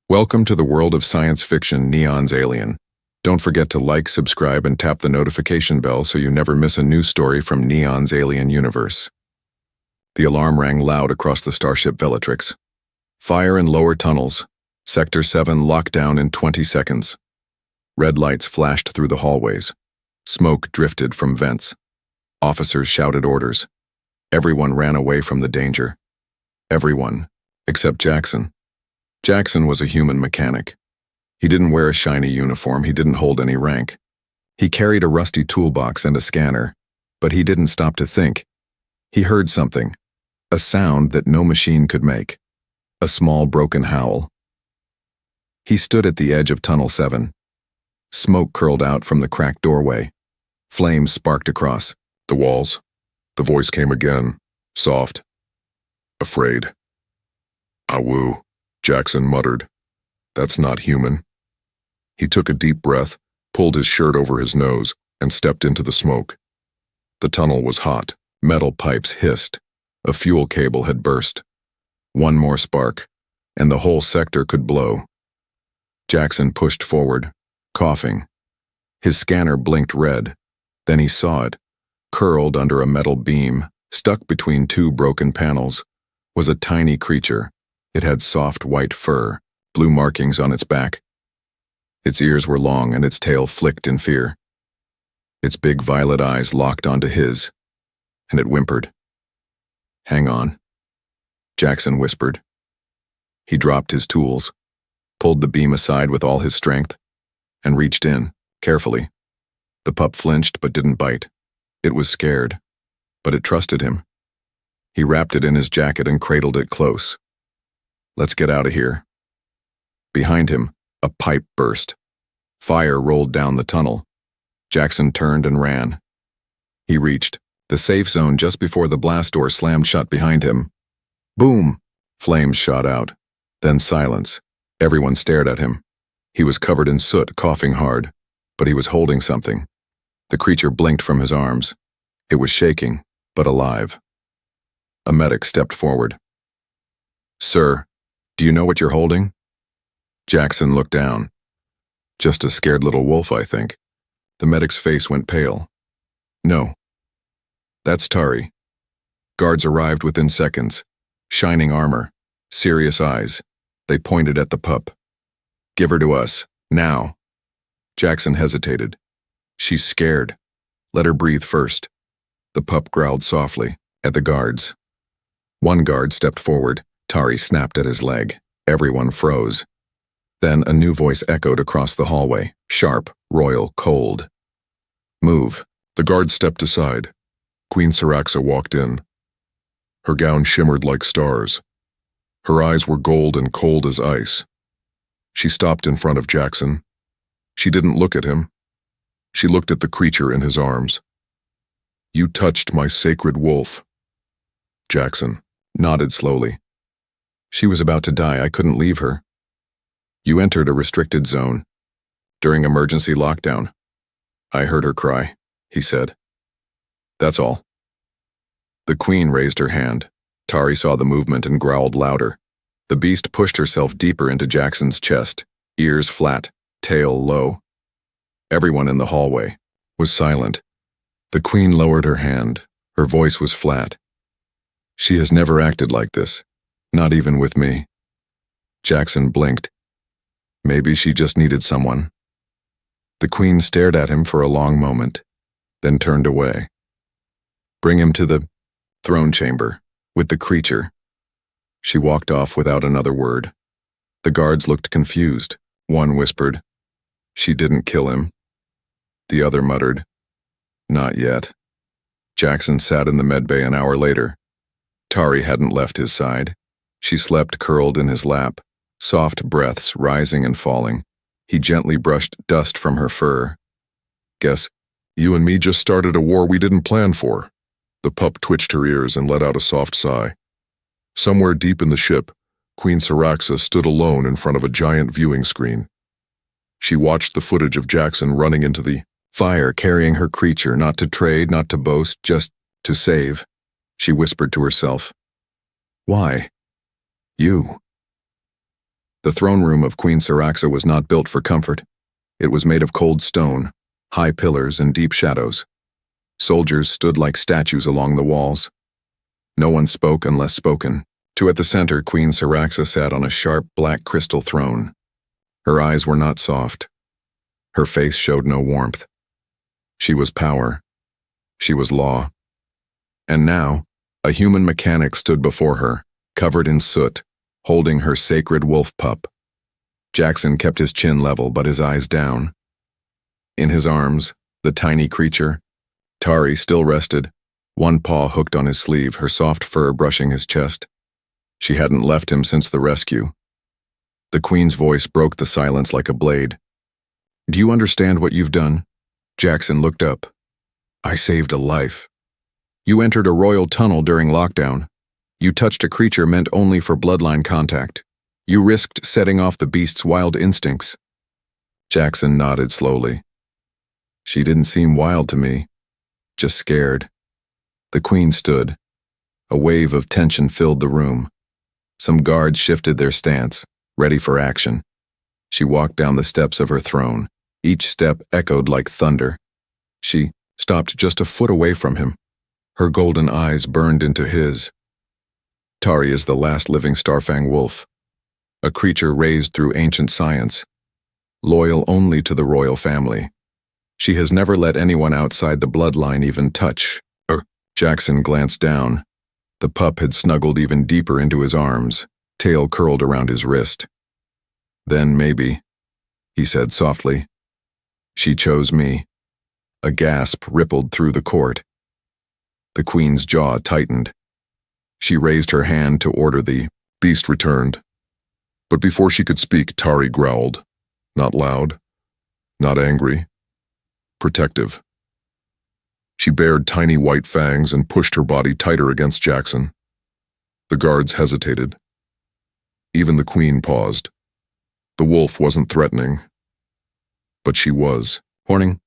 Welcome to the world of science fiction Neon's Alien. Don't forget to like, subscribe, and tap the notification bell so you never miss a new story from Neon's Alien universe. The alarm rang loud across the starship Velatrix. Fire in lower tunnels. Sector 7 locked down in 20 seconds. Red lights flashed through the hallways. Smoke drifted from vents. Officers shouted orders. Everyone ran away from the danger. Everyone, except Jackson. Jackson was a human mechanic. He didn't wear a shiny uniform, he didn't hold any rank. He carried a rusty toolbox and a scanner, but he didn't stop to think. He heard something, a sound that no machine could make, a small broken howl. He stood at the edge of Tunnel 7. Smoke curled out from the cracked doorway. Flames sparked across the walls. The voice came again, soft. Afraid. Awoo, Jackson muttered. That's not human. He took a deep breath, pulled his shirt over his nose, and stepped into the smoke. The tunnel was hot. Metal pipes hissed. A fuel cable had burst. One more spark, and the whole sector could blow. Jackson pushed forward, coughing. His scanner blinked red. Then he saw it. Curled under a metal beam, stuck between two broken panels, was a tiny creature. It had soft white fur, blue markings on its back. Its ears were long and its tail flicked in fear. Its big violet eyes locked onto his, and it whimpered. "Hang on," Jackson whispered. He dropped his tools, pulled the beam aside with all his strength, and reached in, carefully. The pup flinched but didn't bite. It was scared, but it trusted him. He wrapped it in his jacket and cradled it close. "Let's get out of here." Behind him, a pipe burst. Fire rolled down the tunnel. Jackson turned and ran. He reached the safe zone just before the blast door slammed shut behind him. Boom! Flames shot out. Then silence. Everyone stared at him. He was covered in soot, coughing hard, but he was holding something. The creature blinked from his arms. It was shaking, but alive. A medic stepped forward. "Sir, do you know what you're holding?" Jackson looked down. "Just a scared little wolf, I think." The medic's face went pale. "No. That's Tari." Guards arrived within seconds. Shining armor, serious eyes. They pointed at the pup. "Give her to us, now." Jackson hesitated. "She's scared. Let her breathe first." The pup growled softly at the guards. One guard stepped forward. Tari snapped at his leg. Everyone froze. Then a new voice echoed across the hallway, sharp, royal, cold. "Move." The guard stepped aside. Queen Saraxa walked in. Her gown shimmered like stars. Her eyes were gold and cold as ice. She stopped in front of Jackson. She didn't look at him. She looked at the creature in his arms. "You touched my sacred wolf." Jackson Nodded slowly. "She was about to die. I couldn't leave her." "You entered a restricted zone. During emergency lockdown. I heard her cry," he said. "That's all." The queen raised her hand. Tari saw the movement and growled louder. The beast pushed herself deeper into Jackson's chest, ears flat, tail low. Everyone in the hallway was silent. The queen lowered her hand. Her voice was flat. "She has never acted like this, not even with me." Jackson blinked. Maybe she just needed someone. The queen stared at him for a long moment, then turned away. "Bring him to the throne chamber with the creature." She walked off without another word. The guards looked confused. One whispered, "She didn't kill him." The other muttered, "Not yet." Jackson sat in the medbay an hour later. Tari hadn't left his side. She slept curled in his lap, soft breaths rising and falling. He gently brushed dust from her fur. "Guess you and me just started a war we didn't plan for." The pup twitched her ears and let out a soft sigh. Somewhere deep in the ship, Queen Saraxa stood alone in front of a giant viewing screen. She watched the footage of Jackson running into the fire, carrying her creature, not to trade, not to boast, just to save. She whispered to herself, "Why? You?" The throne room of Queen Saraxa was not built for comfort. It was made of cold stone, high pillars, and deep shadows. Soldiers stood like statues along the walls. No one spoke unless spoken. At the center, Queen Saraxa sat on a sharp black crystal throne. Her eyes were not soft. Her face showed no warmth. She was power. She was law. And now, a human mechanic stood before her, covered in soot, holding her sacred wolf pup. Jackson kept his chin level but his eyes down. In his arms, the tiny creature, Tari, still rested, one paw hooked on his sleeve, her soft fur brushing his chest. She hadn't left him since the rescue. The Queen's voice broke the silence like a blade. "Do you understand what you've done?" Jackson looked up. "I saved a life. You entered a royal tunnel during lockdown. You touched a creature meant only for bloodline contact. You risked setting off the beast's wild instincts." Jackson nodded slowly. "She didn't seem wild to me, just scared." The Queen stood. A wave of tension filled the room. Some guards shifted their stance, ready for action. She walked down the steps of her throne. Each step echoed like thunder. She stopped just a foot away from him. Her golden eyes burned into his. Tari is the last living Starfang wolf, a creature raised through ancient science, loyal only to the royal family. She has never let anyone outside the bloodline even touch her. Jackson glanced down. The pup had snuggled even deeper into his arms, tail curled around his wrist. "Then maybe," he said softly. "She chose me." A gasp rippled through the court. The Queen's jaw tightened. She raised her hand to order the Beast returned. But before she could speak, Tari growled. Not loud, not angry, protective. She bared tiny white fangs and pushed her body tighter against Jackson. The guards hesitated. Even the Queen paused. The wolf wasn't threatening, but she was. "Warning.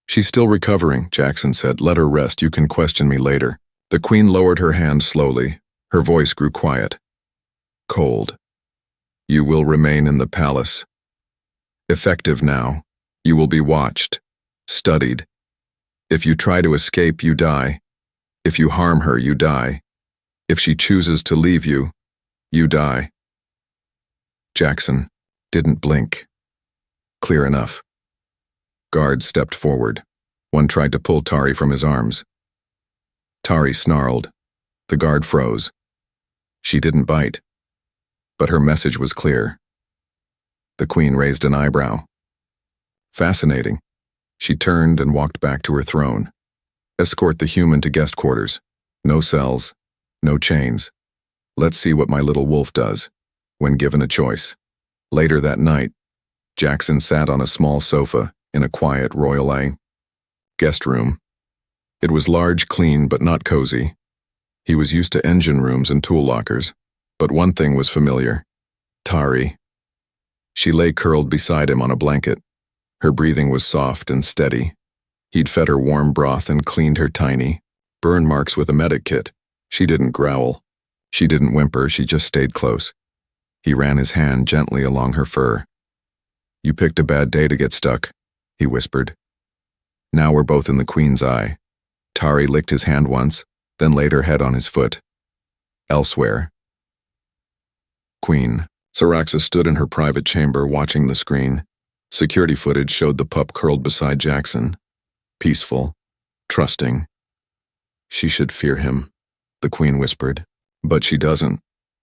She's still recovering," Jackson said. "Let her rest. You can question me later." The Queen lowered her hand slowly. Her voice grew quiet. Cold. "You will remain in the palace. Effective now. You will be watched, studied. If you try to escape, you die. If you harm her, you die. If she chooses to leave you, you die." Jackson didn't blink. Clear enough. Guards stepped forward. One tried to pull Tari from his arms. Tari snarled. The guard froze. She didn't bite. But her message was clear. The Queen raised an eyebrow. "Fascinating." She turned and walked back to her throne. "Escort the human to guest quarters. No cells, no chains. Let's see what my little wolf does, when given a choice." Later that night, Jackson sat on a small sofa in a quiet royal guest room. It was large, clean, but not cozy. He was used to engine rooms and tool lockers, but one thing was familiar. Tari. She lay curled beside him on a blanket. Her breathing was soft and steady. He'd fed her warm broth and cleaned her tiny burn marks with a medic kit. She didn't growl. She didn't whimper, she just stayed close. He ran his hand gently along her fur. "You picked a bad day to get stuck," he whispered. Now we're both in the Queen's eye. Tari licked his hand once, then laid her head on his foot. Elsewhere. Queen Saraxa stood in her private chamber watching the screen. Security footage showed the pup curled beside Jackson. Peaceful, trusting. "She should fear him," the Queen whispered. "But she doesn't."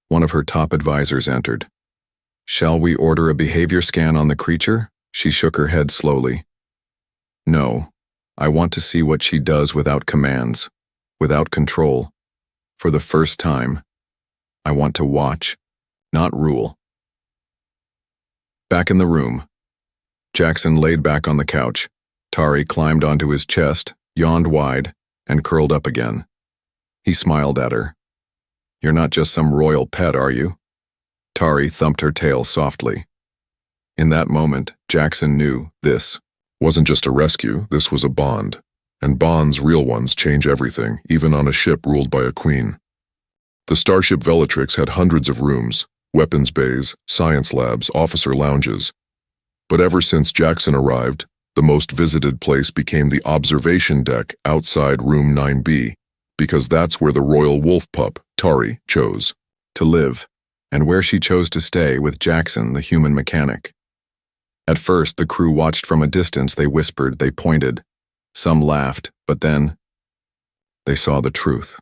One of her top advisors entered. "Shall we order a behavior scan on the creature?" She shook her head slowly. "No, I want to see what she does without commands, without control. For the first time, I want to watch, not rule." Back in the room, Jackson laid back on the couch. Tari climbed onto his chest, yawned wide, and curled up again. He smiled at her. "You're not just some royal pet, are you?" Tari thumped her tail softly. In that moment, Jackson knew this wasn't just a rescue, this was a bond. And bonds, real ones, change everything, even on a ship ruled by a queen. The starship Velatrix had hundreds of rooms, weapons bays, science labs, officer lounges. But ever since Jackson arrived, the most visited place became the observation deck outside room 9B, because that's where the royal wolf pup, Tari, chose to live, and where she chose to stay with Jackson, the human mechanic. At first, the crew watched from a distance. They whispered, they pointed. Some laughed, but then they saw the truth.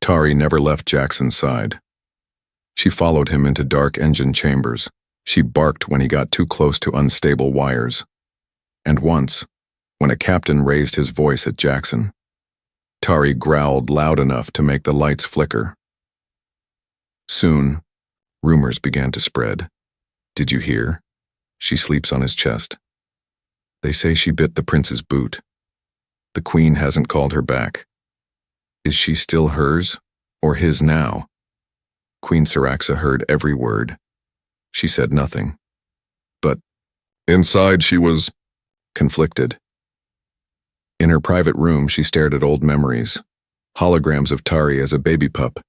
Tari never left Jackson's side. She followed him into dark engine chambers. She barked when he got too close to unstable wires. And once, when a captain raised his voice at Jackson, Tari growled loud enough to make the lights flicker. Soon, rumors began to spread. Did you hear? She sleeps on his chest. They say she bit the prince's boot. The queen hasn't called her back. Is she still hers, or his now? Queen Syraxa heard every word. She said nothing. But inside she was conflicted. In her private room, she stared at old memories, holograms of Tari as a baby pup.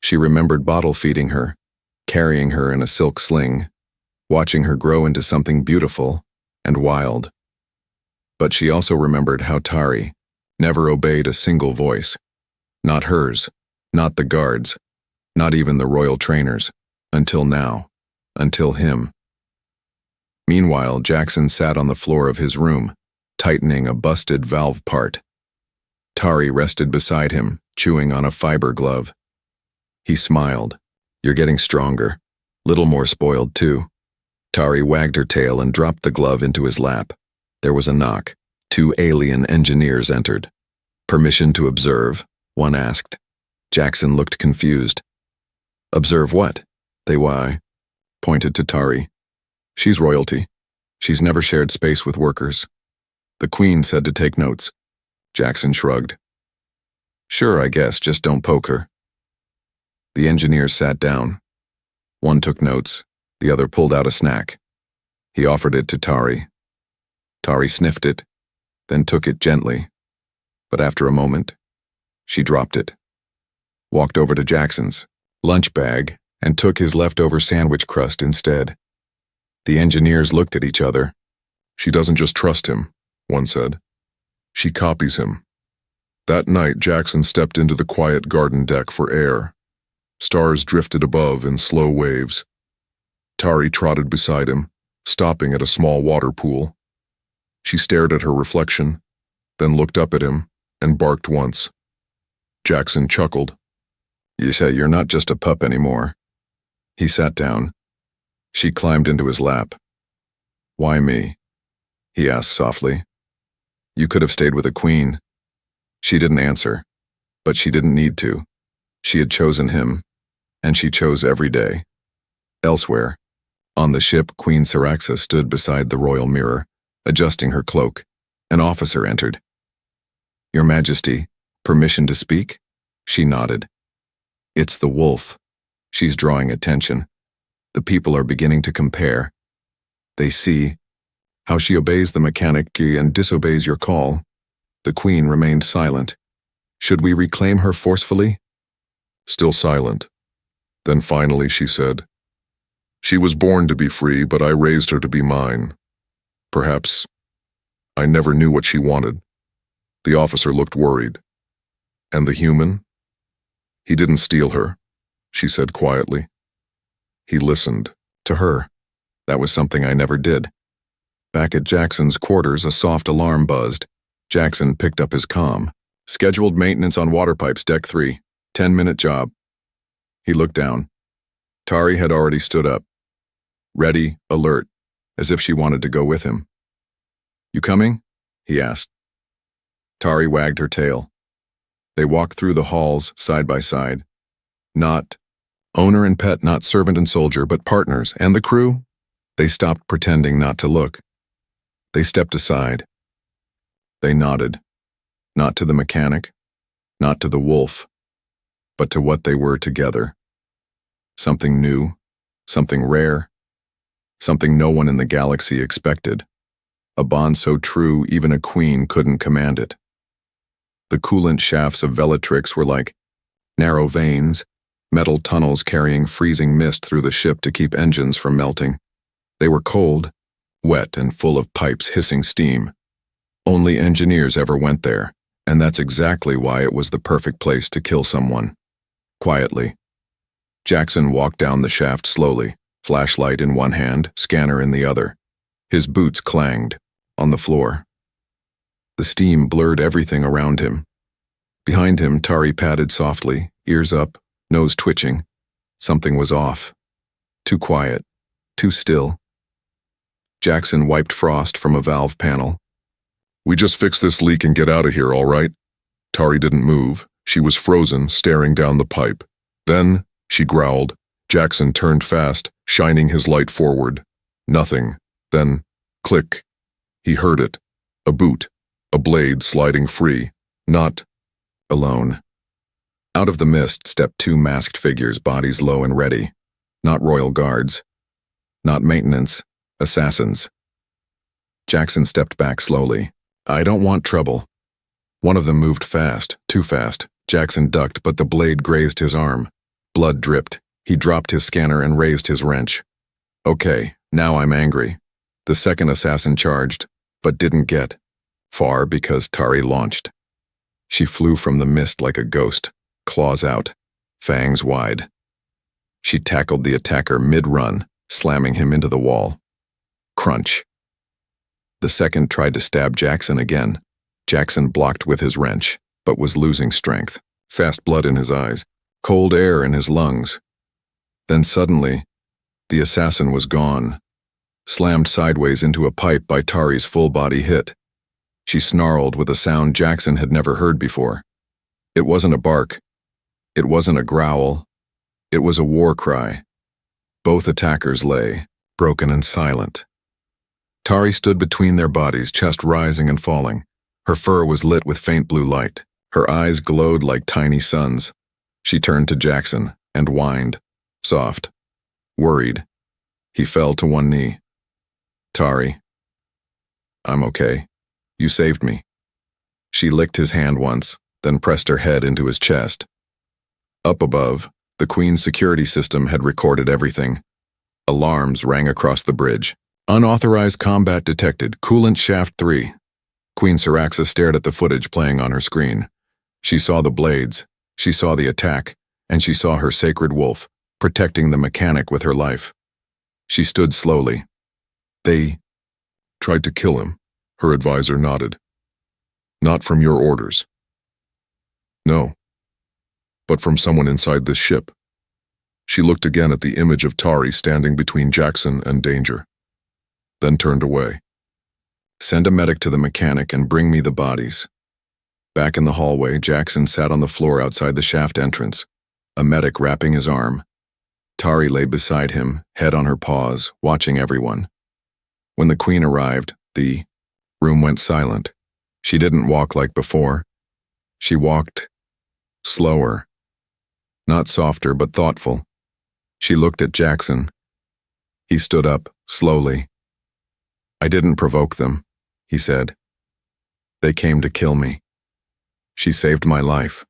She remembered bottle feeding her, carrying her in a silk sling, watching her grow into something beautiful and wild. But she also remembered how Tari never obeyed a single voice. Not hers, not the guards, not even the royal trainers, until now, until him. Meanwhile, Jackson sat on the floor of his room, tightening a busted valve part. Tari rested beside him, chewing on a fiber glove. He smiled. You're getting stronger. Little more spoiled, too. Tari wagged her tail and dropped the glove into his lap. There was a knock. 2 alien engineers entered. Permission to observe? One asked. Jackson looked confused. Observe what? They pointed to Tari. She's royalty. She's never shared space with workers. The queen said to take notes. Jackson shrugged. Sure, I guess, just don't poke her. The engineers sat down. One took notes, the other pulled out a snack. He offered it to Tari. Tari sniffed it, then took it gently. But after a moment, she dropped it, walked over to Jackson's lunch bag, and took his leftover sandwich crust instead. The engineers looked at each other. She doesn't just trust him, one said. She copies him. That night, Jackson stepped into the quiet garden deck for air. Stars drifted above in slow waves. Tari trotted beside him, stopping at a small water pool. She stared at her reflection, then looked up at him and barked once. Jackson chuckled. You say you're not just a pup anymore. He sat down. She climbed into his lap. Why me? He asked softly. You could have stayed with a queen. She didn't answer, but she didn't need to. She had chosen him, and she chose every day. Elsewhere, on the ship, Queen Syraxa stood beside the royal mirror, adjusting her cloak. An officer entered. Your Majesty, permission to speak? She nodded. It's the wolf. She's drawing attention. The people are beginning to compare. They see how she obeys the mechanic and disobeys your call. The queen remained silent. Should we reclaim her forcefully? Still silent. Then finally she said, She was born to be free, but I raised her to be mine. Perhaps I never knew what she wanted. The officer looked worried. And the human? He didn't steal her, she said quietly. He listened to her. That was something I never did. Back at Jackson's quarters, a soft alarm buzzed. Jackson picked up his comm. Scheduled maintenance on water pipes, deck 3. 10-minute job. He looked down. Tari had already stood up. Ready, alert, as if she wanted to go with him. You coming? He asked. Tari wagged her tail. They walked through the halls side by side. Not owner and pet, not servant and soldier, but partners. And the crew? They stopped pretending not to look. They stepped aside. They nodded. Not to the mechanic, not to the wolf, but to what they were together. Something new, something rare, something no one in the galaxy expected. A bond so true even a queen couldn't command it. The coolant shafts of Velatrix were like narrow veins, metal tunnels carrying freezing mist through the ship to keep engines from melting. They were cold, wet, and full of pipes hissing steam. Only engineers ever went there, and that's exactly why it was the perfect place to kill someone. Quietly. Jackson walked down the shaft slowly, flashlight in one hand, scanner in the other. His boots clanged on the floor. The steam blurred everything around him. Behind him, Tari padded softly, ears up, nose twitching. Something was off. Too quiet. Too still. Jackson wiped frost from a valve panel. "We just fix this leak and get out of here, all right?" Tari didn't move. She was frozen, staring down the pipe. Then, she growled. Jackson turned fast, shining his light forward. Nothing. Then, click. He heard it. A boot. A blade sliding free. Not alone. Out of the mist stepped two masked figures, bodies low and ready. Not royal guards. Not maintenance. Assassins. Jackson stepped back slowly. "I don't want trouble." One of them moved fast, too fast. Jackson ducked, but the blade grazed his arm. Blood dripped. He dropped his scanner and raised his wrench. "Okay, now I'm angry." The second assassin charged, but didn't get far because Tari launched. She flew from the mist like a ghost, claws out, fangs wide. She tackled the attacker mid-run, slamming him into the wall. Crunch. The second tried to stab Jackson again. Jackson blocked with his wrench, but was losing strength. Fast blood in his eyes, cold air in his lungs. Then suddenly, the assassin was gone, slammed sideways into a pipe by Tari's full-body hit. She snarled with a sound Jackson had never heard before. It wasn't a bark. It wasn't a growl. It was a war cry. Both attackers lay, broken and silent. Tari stood between their bodies, chest rising and falling. Her fur was lit with faint blue light. Her eyes glowed like tiny suns. She turned to Jackson and whined, soft, worried. He fell to one knee. "Tari, I'm okay. You saved me." She licked his hand once, then pressed her head into his chest. Up above, the Queen's security system had recorded everything. Alarms rang across the bridge. "Unauthorized combat detected. Coolant shaft 3. Queen Syraxa stared at the footage playing on her screen. She saw the blades, she saw the attack, and she saw her sacred wolf, protecting the mechanic with her life. She stood slowly. "They "Tried to kill him," her advisor nodded. "Not from your orders." "No. But from someone inside this ship." She looked again at the image of Tari standing between Jackson and danger, then turned away. "Send a medic to the mechanic and bring me the bodies." Back in the hallway, Jackson sat on the floor outside the shaft entrance, a medic wrapping his arm. Tari lay beside him, head on her paws, watching everyone. When the Queen arrived, the room went silent. She didn't walk like before. She walked slower, not softer but thoughtful. She looked at Jackson. He stood up, slowly. "I didn't provoke them," he said. "They came to kill me. She saved my life."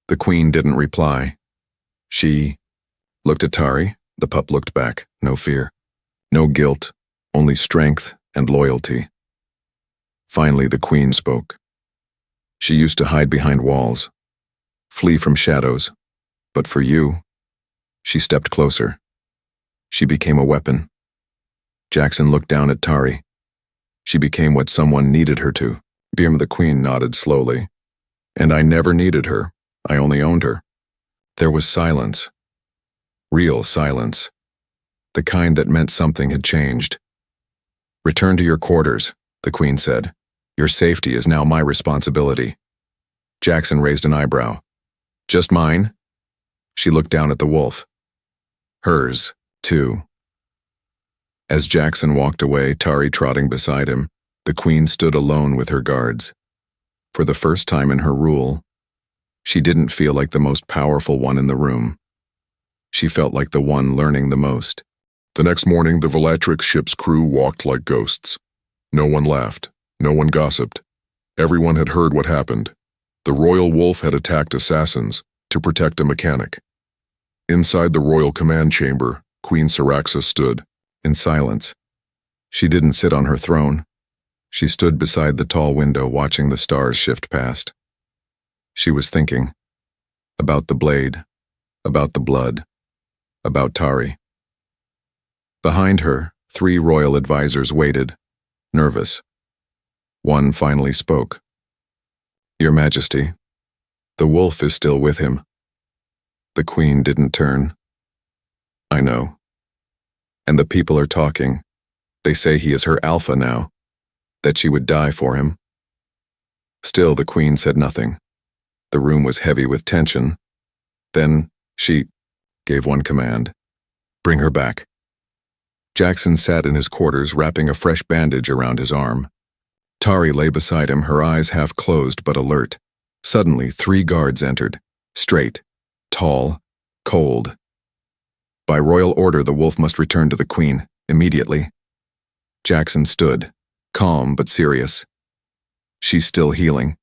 The Queen didn't reply. She looked at Tari. The pup looked back, no fear, no guilt, only strength and loyalty. Finally, the Queen spoke. She used to hide behind walls, flee from shadows, but for you, she stepped closer. She became a weapon. Jackson looked down at Tari. She became what someone needed her to. The Queen nodded slowly. "And I never needed her. I only owned her." There was silence. Real silence. The kind that meant something had changed. "Return to your quarters," the Queen said. "Your safety is now my responsibility." Jackson raised an eyebrow. "Just mine?" She looked down at the wolf. "Hers, too." As Jackson walked away, Tari trotting beside him, the Queen stood alone with her guards. For the first time in her rule, she didn't feel like the most powerful one in the room. She felt like the one learning the most. The next morning, the Velatrix ship's crew walked like ghosts. No one laughed. No one gossiped. Everyone had heard what happened. The Royal Wolf had attacked assassins to protect a mechanic. Inside the royal command chamber, Queen Syraxa stood, In silence. She didn't sit on her throne. She stood beside the tall window watching the stars shift past. She was thinking. About the blade. About the blood. About Tari. Behind her, 3 royal advisors waited, nervous. One finally spoke. Your Majesty, the wolf is still with him. The queen didn't turn. I know. And the people are talking. They say he is her alpha now, that she would die for him. Still, the queen said nothing. The room was heavy with tension. Then she gave one command. Bring her back. Jackson sat in his quarters, wrapping a fresh bandage around his arm. Tari lay beside him, her eyes half closed but alert. Suddenly, 3 guards entered, straight, tall, cold. By royal order, the wolf must return to the queen, immediately. Jackson stood, calm but serious. She's still healing.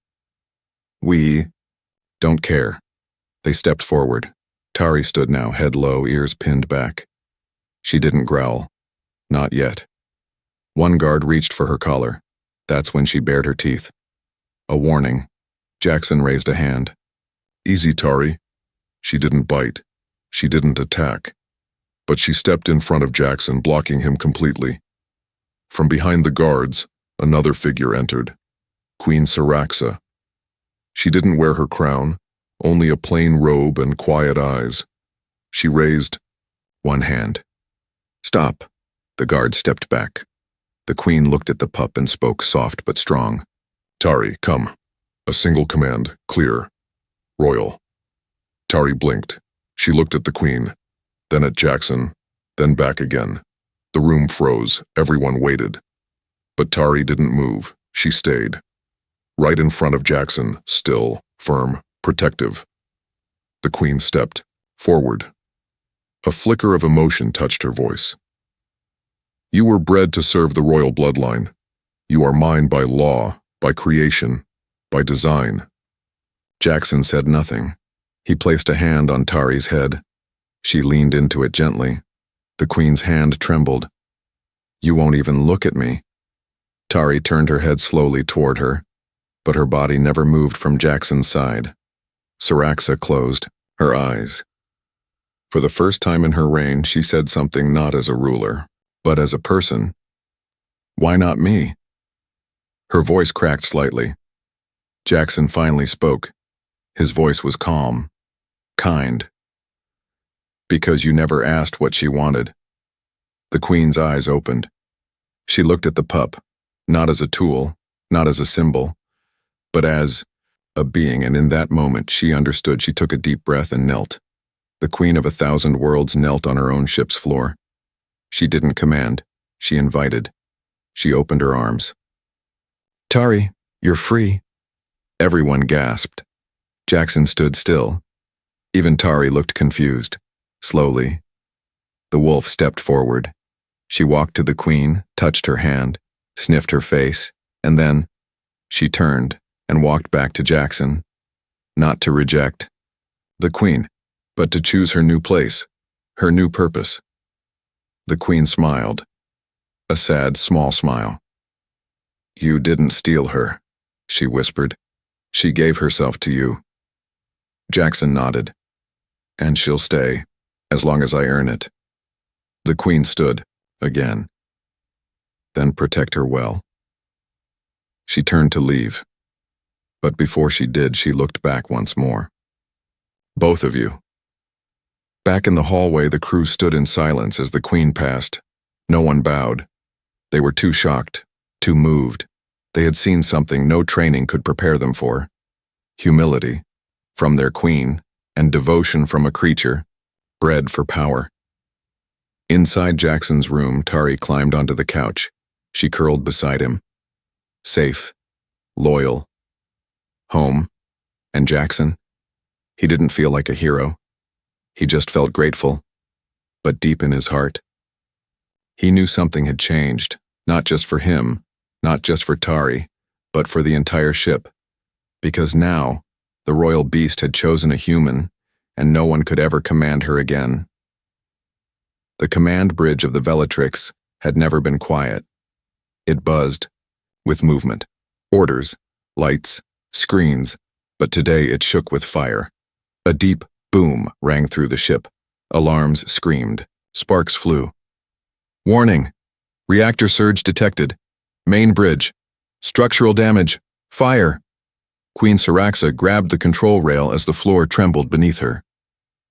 We don't care. They stepped forward. Tari stood now, head low, ears pinned back. She didn't growl. Not yet. One guard reached for her collar. That's when she bared her teeth. A warning. Jackson raised a hand. Easy, Tari. She didn't bite. She didn't attack. But she stepped in front of Jackson, blocking him completely. From behind the guards, another figure entered. Queen Syraxa. She didn't wear her crown, only a plain robe and quiet eyes. She raised one hand. Stop. The guard stepped back. The queen looked at the pup and spoke soft but strong. Tari, come. A single command, clear. Royal. Tari blinked. She looked at the queen, then at Jackson, then back again. The room froze. Everyone waited. But Tari didn't move. She stayed. Right in front of Jackson, still, firm, protective. The queen stepped forward. A flicker of emotion touched her voice. You were bred to serve the royal bloodline. You are mine by law, by creation, by design. Jackson said nothing. He placed a hand on Tari's head. She leaned into it gently. The queen's hand trembled. You won't even look at me. Tari turned her head slowly toward her, but her body never moved from Jackson's side. Syraxa closed her eyes. For the first time in her reign, she said something not as a ruler, but as a person. Why not me? Her voice cracked slightly. Jackson finally spoke. His voice was calm, kind. Because you never asked what she wanted. The queen's eyes opened. She looked at the pup, not as a tool, not as a symbol, but as a being, and in that moment she understood. She took a deep breath and knelt. The queen of 1,000 worlds knelt on her own ship's floor. She didn't command. She invited. She opened her arms. Tari, you're free. Everyone gasped. Jackson stood still. Even Tari looked confused. Slowly, the wolf stepped forward. She walked to the queen, touched her hand, sniffed her face, and then she turned and walked back to Jackson. Not to reject the queen, but to choose her new place, her new purpose. The queen smiled, a sad, small smile. You didn't steal her, she whispered. She gave herself to you. Jackson nodded. And she'll stay, as long as I earn it. The queen stood, again. Then protect her well. She turned to leave. But before she did, she looked back once more. Both of you. Back in the hallway, the crew stood in silence as the queen passed. No one bowed. They were too shocked, too moved. They had seen something no training could prepare them for. Humility, from their queen, and devotion from a creature, bred for power. Inside Jackson's room, Tari climbed onto the couch. She curled beside him. Safe, loyal, home, and Jackson? He didn't feel like a hero. He just felt grateful, but deep in his heart. He knew something had changed, not just for him, not just for Tari, but for the entire ship. Because now, the royal beast had chosen a human, and no one could ever command her again. The command bridge of the Velatrix had never been quiet. It buzzed, with movement, orders, lights, screens, but today it shook with fire. A deep boom rang through the ship. Alarms screamed. Sparks flew. Warning! Reactor surge detected. Main bridge. Structural damage. Fire! Queen Syraxa grabbed the control rail as the floor trembled beneath her.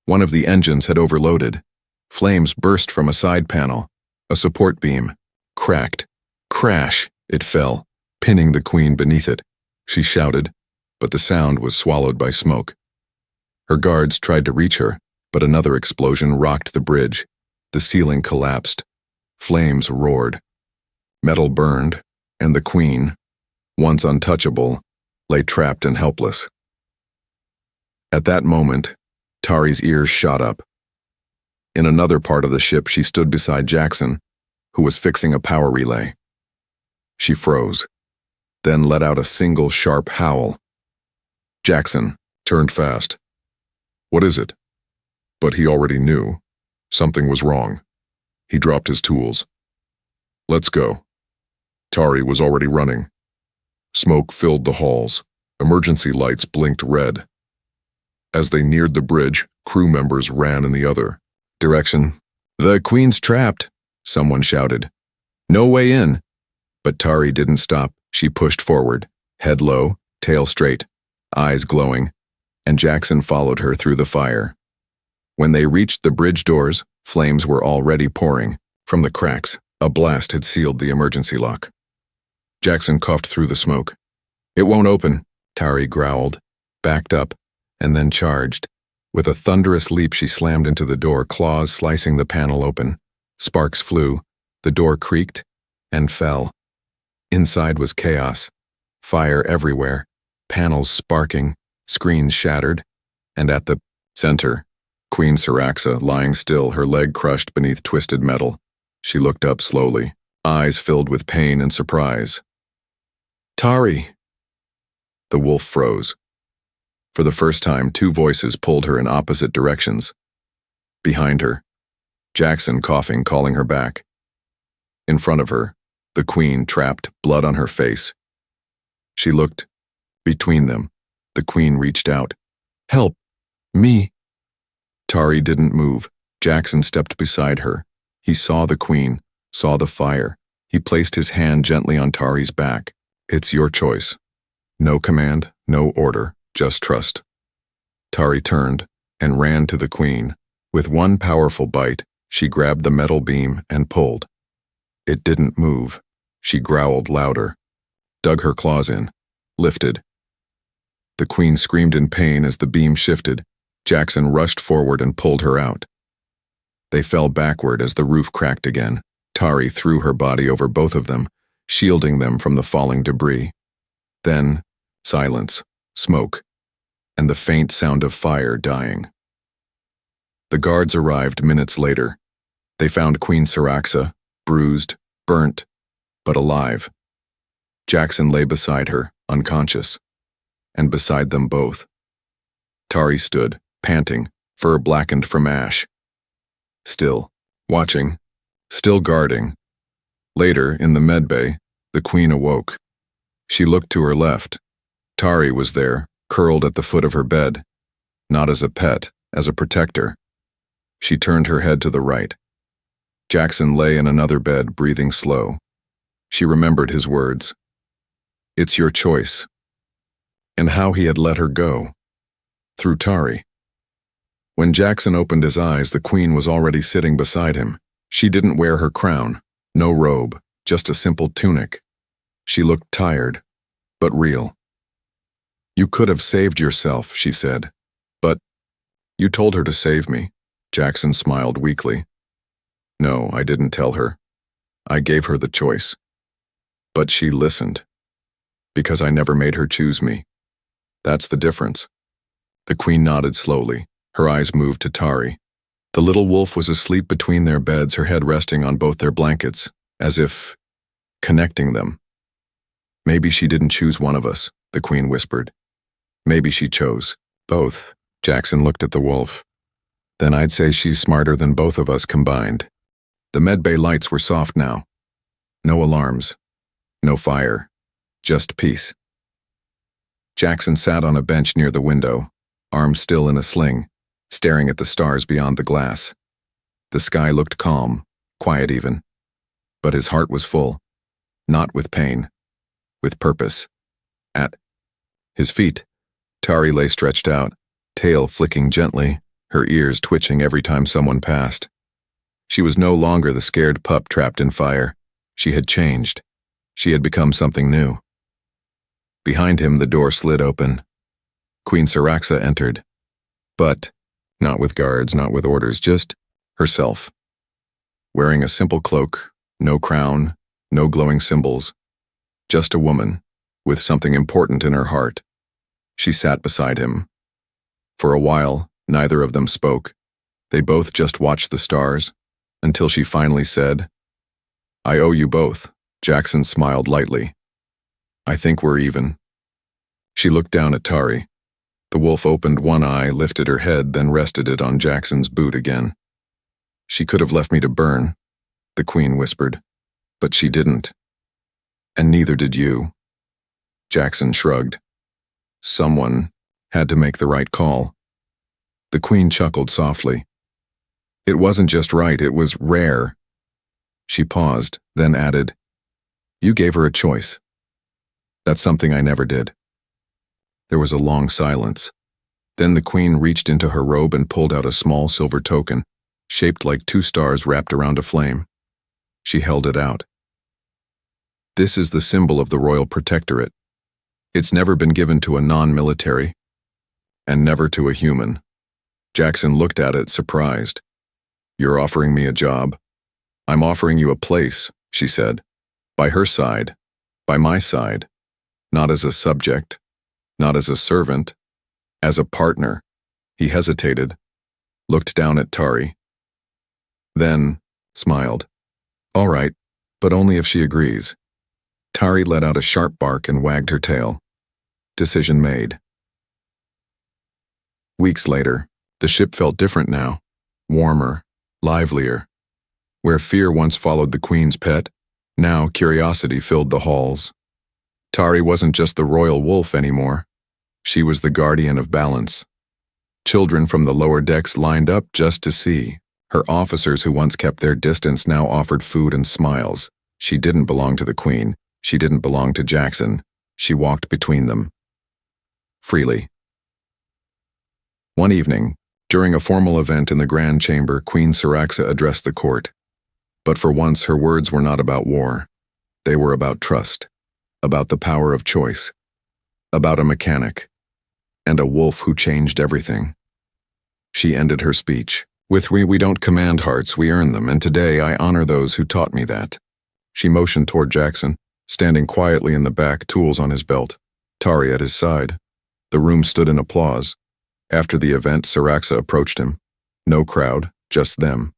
One of the engines had overloaded. Flames burst from a side panel. A support beam. Cracked. Crash! It fell, pinning the Queen beneath it. She shouted, but the sound was swallowed by smoke. Her guards tried to reach her, but another explosion rocked the bridge. The ceiling collapsed. Flames roared. Metal burned, and the Queen, once untouchable, lay trapped and helpless. At that moment, Tari's ears shot up. In another part of the ship, she stood beside Jackson, who was fixing a power relay. She froze, then let out a single sharp howl. Jackson Turned fast. What is it? But he already knew. Something was wrong. He dropped his tools. Let's go. Tari was already running. Smoke filled the halls. Emergency lights blinked red. As they neared the bridge, crew members ran in the other direction. The Queen's trapped, someone shouted. No way in. But Tari didn't stop. She pushed forward, head low, tail straight, eyes glowing, and Jackson followed her through the fire. When they reached the bridge doors, flames were already pouring. From the cracks, a blast had sealed the emergency lock. Jackson coughed through the smoke. It won't open, Tari growled, backed up, and then charged. With a thunderous leap, she slammed into the door, claws slicing the panel open. Sparks flew, the door creaked, and fell. Inside was chaos. Fire everywhere, panels sparking, screens shattered, and at the center, Queen Syraxa lying still, her leg crushed beneath twisted metal. She looked up slowly, eyes filled with pain and surprise. Tari! The wolf froze. For the first time, two voices pulled her in opposite directions. Behind her, Jackson coughing, calling her back. In front of her, the Queen trapped, blood on her face. She looked. Between them, the Queen reached out. Help! Me! Tari didn't move. Jackson stepped beside her. He saw the Queen, saw the fire. He placed his hand gently on Tari's back. It's your choice. No command, no order, just trust. Tari turned and ran to the Queen. With one powerful bite, she grabbed the metal beam and pulled. It didn't move. She growled louder, dug her claws in, lifted. The Queen screamed in pain as the beam shifted. Jackson rushed forward and pulled her out. They fell backward as the roof cracked again. Tari threw her body over both of them, shielding them from the falling debris. Then, silence, smoke, and the faint sound of fire dying. The guards arrived minutes later. They found Queen Syraxa, bruised, burnt, but alive. Jackson lay beside her, unconscious, and beside them both. Tari stood, panting, fur blackened from ash. Still, watching, still guarding. Later, in the medbay, the Queen awoke. She looked to her left. Tari was there, curled at the foot of her bed, not as a pet, as a protector. She turned her head to the right. Jackson lay in another bed, breathing slow. She remembered his words. It's your choice. And how he had let her go. Through Tari. When Jackson opened his eyes, the Queen was already sitting beside him. She didn't wear her crown, no robe, just a simple tunic. She looked tired, but real. You could have saved yourself, she said. But you told her to save me. Jackson smiled weakly. No, I didn't tell her. I gave her the choice. But she listened. Because I never made her choose me. That's the difference. The Queen nodded slowly. Her eyes moved to Tari. The little wolf was asleep between their beds, her head resting on both their blankets, as if connecting them. Maybe she didn't choose one of us, the Queen whispered. Maybe she chose both, Jackson looked at the wolf. Then I'd say she's smarter than both of us combined. The medbay lights were soft now. No alarms. No fire. Just peace. Jackson sat on a bench near the window, arms still in a sling, staring at the stars beyond the glass. The sky looked calm, quiet even. But his heart was full. Not with pain. With purpose. At his feet, Tari lay stretched out, tail flicking gently, her ears twitching every time someone passed. She was no longer the scared pup trapped in fire. She had changed. She had become something new. Behind him, the door slid open. Queen Syraxa entered. But not with guards, not with orders, just herself. Wearing a simple cloak, no crown, no glowing symbols. Just a woman, with something important in her heart. She sat beside him. For a while, neither of them spoke. They both just watched the stars, until she finally said, "I owe you both." Jackson smiled lightly. "I think we're even." She looked down at Tari. The wolf opened one eye, lifted her head, then rested it on Jackson's boot again. "She could have left me to burn," the queen whispered. "But she didn't. And neither did you." Jackson shrugged. Someone had to make the right call. The queen chuckled softly. It wasn't just right, it was rare. She paused, then added, "You gave her a choice. That's something I never did." There was a long silence. Then the queen reached into her robe and pulled out a small silver token, shaped like 2 stars wrapped around a flame. She held it out. "This is the symbol of the royal protectorate. It's never been given to a non-military, and never to a human." Jackson looked at it, surprised. "You're offering me a job?" "I'm offering you a place," she said. "By her side. By my side. Not as a subject. Not as a servant. As a partner." He hesitated, looked down at Tari. Then smiled. "All right, but only if she agrees." Tari let out a sharp bark and wagged her tail. Decision made. Weeks later, the ship felt different now. Warmer, livelier. Where fear once followed the queen's pet, now curiosity filled the halls. Tari wasn't just the royal wolf anymore. She was the guardian of balance. Children from the lower decks lined up just to see. Her officers who once kept their distance now offered food and smiles. She didn't belong to the queen. She didn't belong to Jackson. She walked between them. Freely. One evening, during a formal event in the Grand Chamber, Queen Syraxa addressed the court. But for once, her words were not about war. They were about trust, about the power of choice, about a mechanic, and a wolf who changed everything. She ended her speech. "With we don't command hearts, we earn them, and today I honor those who taught me that." She motioned toward Jackson, standing quietly in the back, tools on his belt, Tari at his side. The room stood in applause. After the event, Syraxa approached him. No crowd, just them.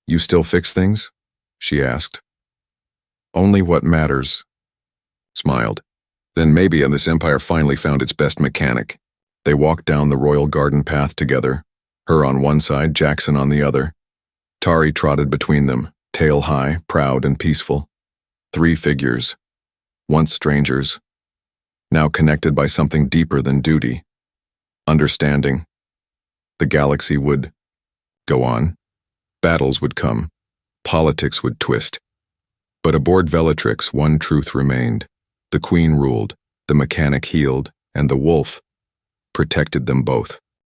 "You still fix things?" she asked. "Only what matters." Smiled. "Then maybe this empire finally found its best mechanic." They walked down the royal garden path together, her on one side, Jackson on the other. Tari trotted between them, tail high, proud and peaceful. 3 figures, once strangers, now connected by something deeper than duty. Understanding. The galaxy would go on. Battles would come. Politics would twist. But aboard Velatrix, one truth remained. The queen ruled, the mechanic healed, and the wolf protected them both.